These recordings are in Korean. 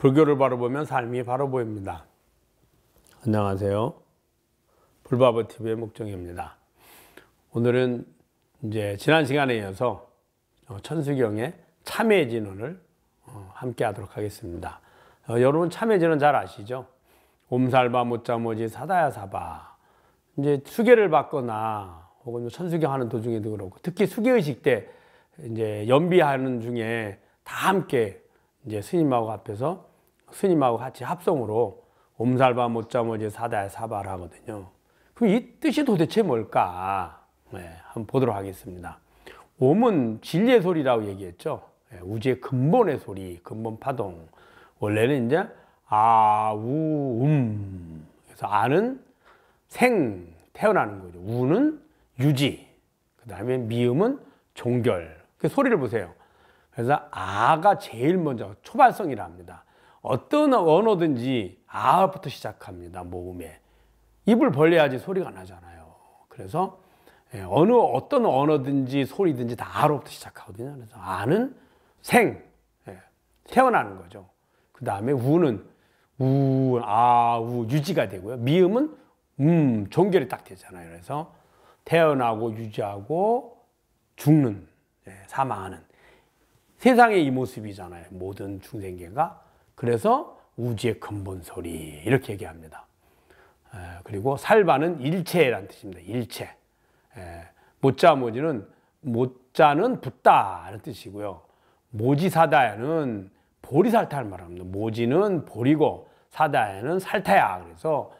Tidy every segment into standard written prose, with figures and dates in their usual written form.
불교를 바로 보면 삶이 바로 보입니다. 안녕하세요. 불바보TV의 목정입니다. 오늘은 이제 지난 시간에 이어서 천수경의 참회진언을 함께 하도록 하겠습니다. 여러분 참회진언 잘 아시죠? 옴살바 못자모지 사다야사바. 이제 수계를 받거나 혹은 천수경 하는 도중에도 그렇고 특히 수계의식 때 이제 연비하는 중에 다 함께 이제 스님하고 앞에서 스님하고 같이 합성으로 옴살바 못자모지 사다야사바를 하거든요. 그럼 이 뜻이 도대체 뭘까? 한번 보도록 하겠습니다. 옴은 진리의 소리라고 얘기했죠. 우주의 근본의 소리, 근본 파동. 원래는 이제 그래서 아는 생, 태어나는 거죠. 우는 유지. 그 다음에 미음은 종결. 그 소리를 보세요. 그래서 아가 제일 먼저 초발성이라 합니다. 어떤 언어든지 아부터 시작합니다. 모음에. 입을 벌려야지 소리가 나잖아요. 그래서 어떤 언어든지 소리든지 다 아로부터 시작하거든요. 그래서 아는 생, 태어나는 거죠. 그 다음에 우는 유지가 되고요. 미음은 종결이 딱 되잖아요. 그래서 태어나고 유지하고 죽는, 사망하는 세상의 이 모습이잖아요. 모든 중생계가. 그래서 우주의 근본 소리 이렇게 얘기합니다. 그리고 살바는 일체라는 뜻입니다. 일체. 못자모지는 못자는 붙다라는 뜻이고요. 모지사다야는 보리살타를 말합니다. 모지는 보리고 사다야는 살타야. 그래서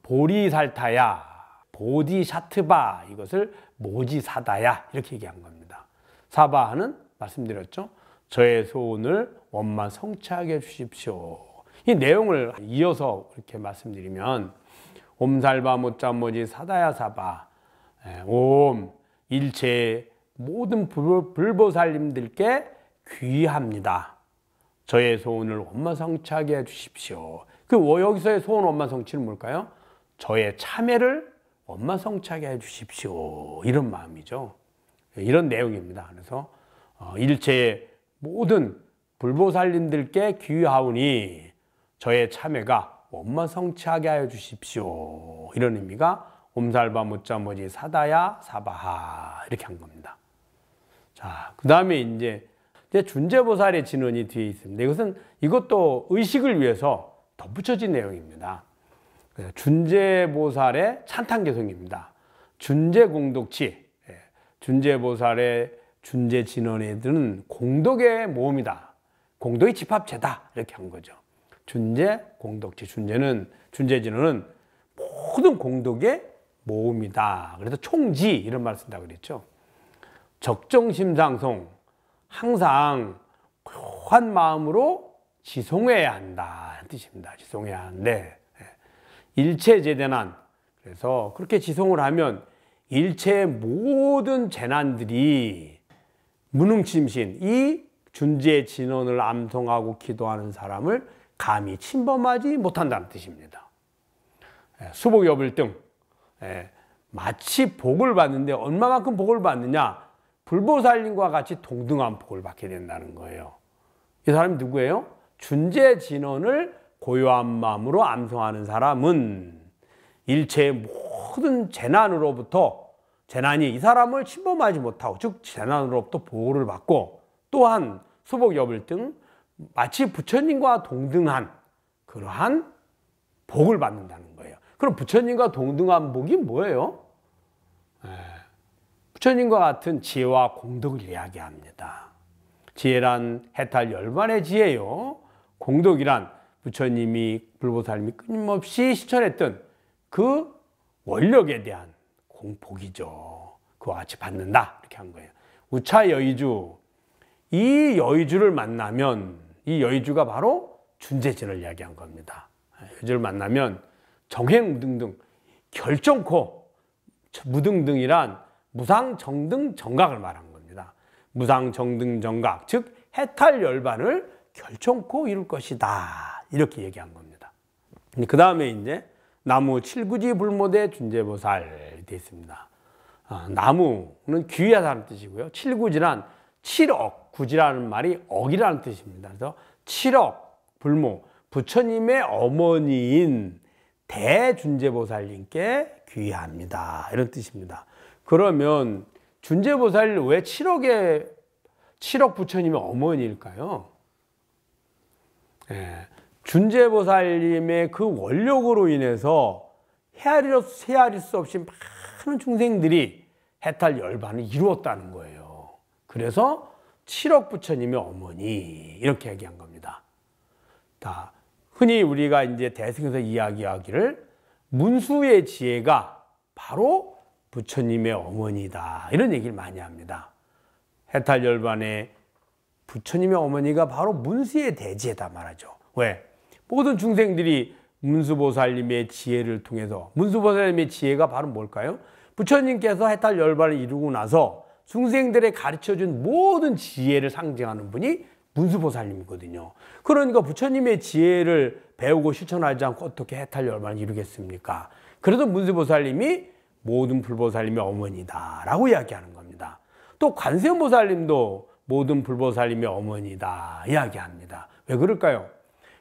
보리살타야, 보디샤트바 이것을 모지사다야 이렇게 얘기한 겁니다. 사바는 말씀드렸죠. 저의 소원을 원만 성취하게 해주십시오. 이 내용을 이어서 이렇게 말씀드리면 옴살바 못자모지 사다야사바 옴 일체의 모든 불보살님들께 귀합니다. 저의 소원을 원만 성취하게 해주십시오. 여기서의 소원 원만 성취는 뭘까요? 저의 참회를 원만 성취하게 해주십시오. 이런 마음이죠. 이런 내용입니다. 그래서 일체의 모든 불보살님들께 귀하오니 저의 참회가 원만 성취하게 하여 주십시오. 이런 의미가 옴살바 못자모지 사다야 사바하 이렇게 한 겁니다. 자, 그 다음에 이제 준재보살의 진언이 뒤에 있습니다. 이것도 의식을 위해서 덧붙여진 내용입니다. 준재보살의 찬탄개송입니다. 준재공독치, 준재보살의 준재진언에 드는 공덕의 모음이다. 공덕의 집합체다. 이렇게 한 거죠. 준재, 공덕체. 준재진언은 모든 공덕의 모음이다. 그래서 총지 이런 말을 쓴다고 그랬죠. 적정심상송, 항상 고요한 마음으로 지송해야 한다. 뜻입니다. 지송해야 하는데 일체재대난. 그래서 그렇게 지송을 하면 일체의 모든 재난들이 무능심신, 이 준재 진언을 암송하고 기도하는 사람을 감히 침범하지 못한다는 뜻입니다. 수복여불등, 마치 복을 받는데 얼마만큼 복을 받느냐? 불보살님과 같이 동등한 복을 받게 된다는 거예요. 이 사람이 누구예요? 준재 진언을 고요한 마음으로 암송하는 사람은 일체의 모든 재난이 이 사람을 침범하지 못하고, 즉 재난으로부터 보호를 받고, 또한 수복여불등 마치 부처님과 동등한 그러한 복을 받는다는 거예요. 그럼 부처님과 동등한 복이 뭐예요? 부처님과 같은 지혜와 공덕을 이야기합니다. 지혜란 해탈 열반의 지혜요. 공덕이란 부처님이 불보살님이 끊임없이 실천했던 그 원력에 대한 공복이죠. 그와 같이 받는다. 이렇게 한 거예요. 우차여의주. 이 여의주를 만나면 이 여의주가 바로 준재진을 이야기한 겁니다. 여의주를 만나면 정행무등등, 결정코 무등등이란 무상정등 정각을 말한 겁니다. 무상정등 정각, 즉 해탈열반을 결정코 이룰 것이다. 이렇게 얘기한 겁니다. 그 다음에 이제 나무 칠구지 불모대 준재보살 되어 있습니다. 나무는 귀하다는 뜻이고요. 칠구지란 7억, 구지라는 말이 억이라는 뜻입니다. 그래서 7억 불모, 부처님의 어머니인 대준재보살님께 귀의합니다. 이런 뜻입니다. 그러면 준재보살 왜 7억 부처님의 어머니일까요? 예, 준재보살님의 그 원력으로 인해서 헤아릴 수 없이 많은 중생들이 해탈 열반을 이루었다는 거예요. 그래서 7억 부처님의 어머니 이렇게 얘기한 겁니다. 다 흔히 우리가 이제 대승에서 이야기하기를 문수의 지혜가 바로 부처님의 어머니다 이런 얘기를 많이 합니다. 해탈 열반의 부처님의 어머니가 바로 문수의 대지혜다 말하죠. 왜? 모든 중생들이 문수보살님의 지혜를 통해서, 문수보살님의 지혜가 바로 뭘까요? 부처님께서 해탈 열반을 이루고 나서 중생들에 가르쳐준 모든 지혜를 상징하는 분이 문수보살님이거든요. 그러니까 부처님의 지혜를 배우고 실천하지 않고 어떻게 해탈 열반을 이루겠습니까? 그래서 문수보살님이 모든 불보살님의 어머니다 라고 이야기하는 겁니다. 또 관세음보살님도 모든 불보살님의 어머니다 이야기합니다. 왜 그럴까요?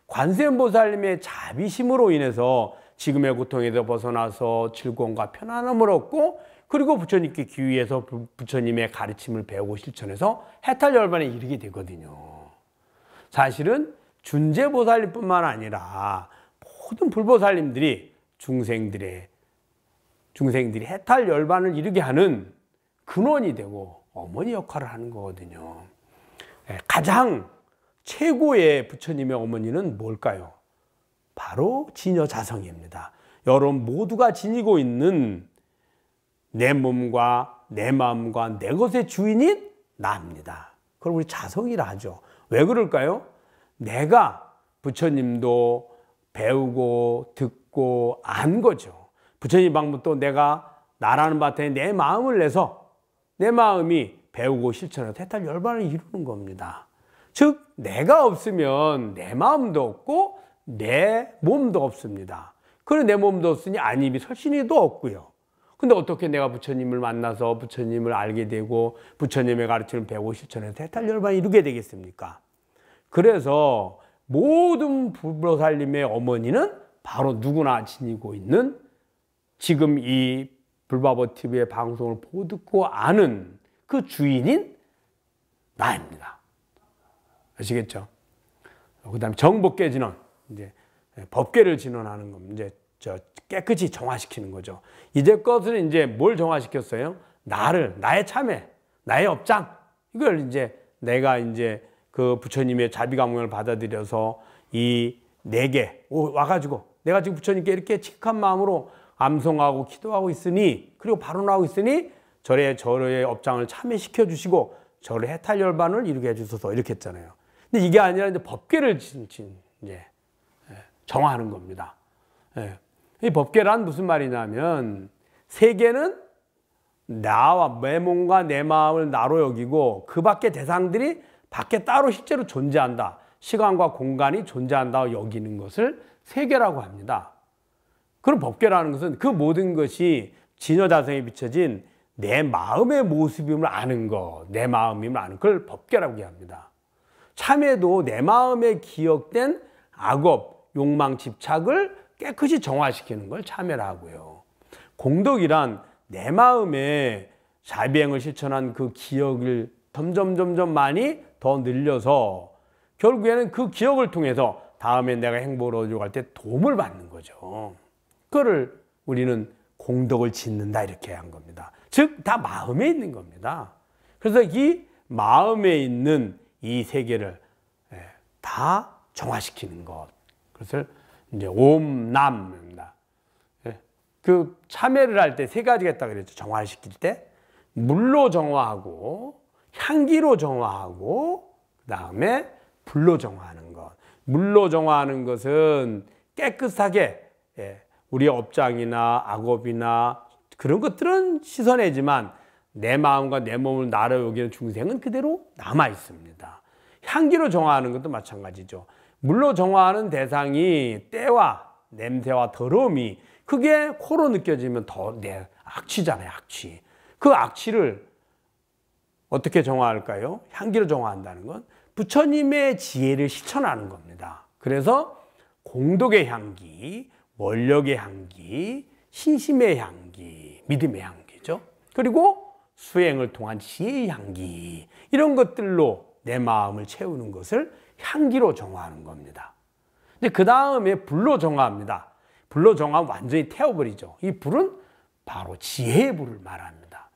관세음보살님의 자비심으로 인해서 지금의 고통에서 벗어나서 즐거움과 편안함을 얻고, 그리고 부처님께 귀의해서 부처님의 가르침을 배우고 실천해서 해탈 열반에 이르게 되거든요. 사실은 준재보살님뿐만 아니라 모든 불보살님들이 중생들이 해탈 열반을 이루게 하는 근원이 되고 어머니 역할을 하는 거거든요. 가장 최고의 부처님의 어머니는 뭘까요? 바로 지녀자성입니다. 여러분 모두가 지니고 있는 내 몸과 내 마음과 내 것의 주인인 나입니다. 그걸 우리 자성이라 하죠. 왜 그럴까요? 내가 부처님도 배우고 듣고 안 거죠. 부처님 방법도 내가 나라는 바탕에 내 마음을 내서 내 마음이 배우고 실천해서 해탈 열반을 이루는 겁니다. 즉 내가 없으면 내 마음도 없고 내 몸도 없습니다. 그리고 내 몸도 없으니 안입이 설신이도 없고요. 근데 어떻게 내가 부처님을 만나서 부처님을 알게 되고 부처님의 가르침을 배우고 실천해서 해탈 열반을 이루게 되겠습니까? 그래서 모든 불보살님의 어머니는 바로 누구나 지니고 있는, 지금 이 불바보TV의 방송을 보고 듣고 아는 그 주인인 나입니다. 아시겠죠? 그 다음에 정법계진원, 이제 법계를 진원하는 겁니다. 이제 깨끗이 정화시키는 거죠. 이제껏은 이제 뭘 정화시켰어요? 나의 참회, 나의 업장, 이걸 이제 내가 이제 그 부처님의 자비감흥을 받아들여서 이 내게 와가지고 내가 지금 부처님께 이렇게 칙한 마음으로 암송하고 기도하고 있으니, 그리고 발언하고 있으니 저의 업장을 참회시켜 주시고 저를 해탈 열반을 이루게 해주소서 이렇게 했잖아요. 근데 이게 아니라 이제 법계를 이제 정화하는 겁니다. 이 법계란 무슨 말이냐면, 세계는 나와 내 몸과 내 마음을 나로 여기고 그 밖의 대상들이 밖에 따로 실제로 존재한다, 시간과 공간이 존재한다고 여기는 것을 세계라고 합니다. 그럼 법계라는 것은 그 모든 것이 진여자성에 비춰진 내 마음의 모습임을 아는 것, 내 마음임을 아는 걸 법계라고 합니다. 참회도 내 마음에 기억된 악업, 욕망, 집착을 깨끗이 정화시키는 걸 참회라고요. 공덕이란 내 마음에 자비행을 실천한 그 기억을 점점 많이 더 늘려서 결국에는 그 기억을 통해서 다음에 내가 행복을 얻으려고 할 때 도움을 받는 거죠. 그거를 우리는 공덕을 짓는다 이렇게 한 겁니다. 즉 다 마음에 있는 겁니다. 그래서 이 마음에 있는 이 세계를 다 정화시키는 것, 그것을 이제 옴남입니다. 그 참회를 할 때 세 가지가 있다고 그랬죠. 정화시킬 때 물로 정화하고 향기로 정화하고 그 다음에 불로 정화하는 것. 물로 정화하는 것은 깨끗하게 우리의 업장이나 악업이나 그런 것들은 씻어내지만 내 마음과 내 몸을 나로 여기는 중생은 그대로 남아 있습니다. 향기로 정화하는 것도 마찬가지죠. 물로 정화하는 대상이 때와 냄새와 더러움이 그게 코로 느껴지면 더 악취잖아요. 악취. 그 악취를 어떻게 정화할까요? 향기로 정화한다는 건 부처님의 지혜를 실천하는 겁니다. 그래서 공덕의 향기, 원력의 향기, 신심의 향기, 믿음의 향기죠. 그리고 수행을 통한 지혜의 향기, 이런 것들로 내 마음을 채우는 것을 향기로 정화하는 겁니다. 근데 그 다음에 불로 정화합니다. 불로 정화하면 완전히 태워버리죠. 이 불은 바로 지혜의 불을 말합니다.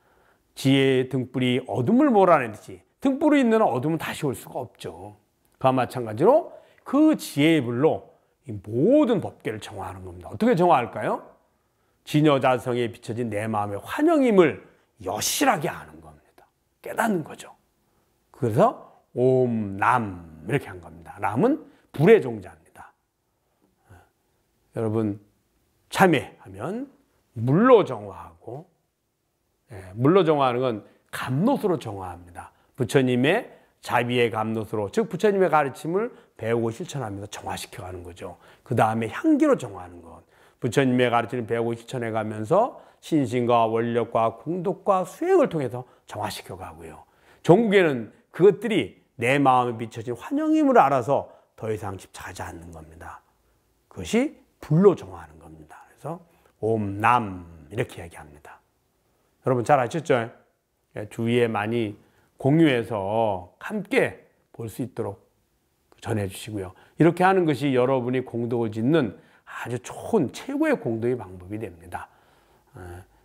지혜의 등불이 어둠을 몰아내듯이 등불이 있는 어둠은 다시 올 수가 없죠. 그와 마찬가지로 그 지혜의 불로 이 모든 법계를 정화하는 겁니다. 어떻게 정화할까요? 진여자성에 비춰진 내 마음의 환영임을 여실하게 아는 겁니다. 깨닫는 거죠. 그래서 옴, 남 이렇게 한 겁니다. 남은 불의 종자입니다. 여러분 참회하면 물로 정화하고, 물로 정화하는 건 감롯으로 정화합니다. 부처님의 자비의 감롯으로, 즉 부처님의 가르침을 배우고 실천하면서 정화시켜가는 거죠. 그 다음에 향기로 정화하는 것. 부처님의 가르침을 배우고 실천해 가면서 신심과 원력과 공덕과 수행을 통해서 정화시켜 가고요. 종국에는 그것들이 내 마음에 비춰진 환영임을 알아서 더 이상 집착하지 않는 겁니다. 그것이 불로 정화하는 겁니다. 그래서 옴, 남 이렇게 얘기합니다. 여러분 잘 아셨죠? 주위에 많이 공유해서 함께 볼 수 있도록 전해 주시고요. 이렇게 하는 것이 여러분이 공덕을 짓는 아주 좋은 최고의 공덕의 방법이 됩니다.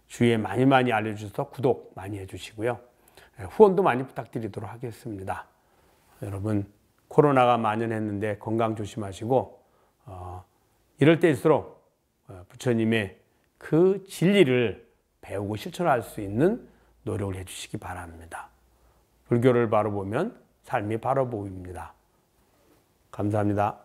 주위에 많이 알려주셔서 구독 많이 해주시고요. 후원도 많이 부탁드리도록 하겠습니다. 여러분 코로나가 만연했는데 건강 조심하시고 이럴 때일수록 부처님의 그 진리를 배우고 실천할 수 있는 노력을 해주시기 바랍니다. 불교를 바로 보면 삶이 바로 보입니다. 감사합니다.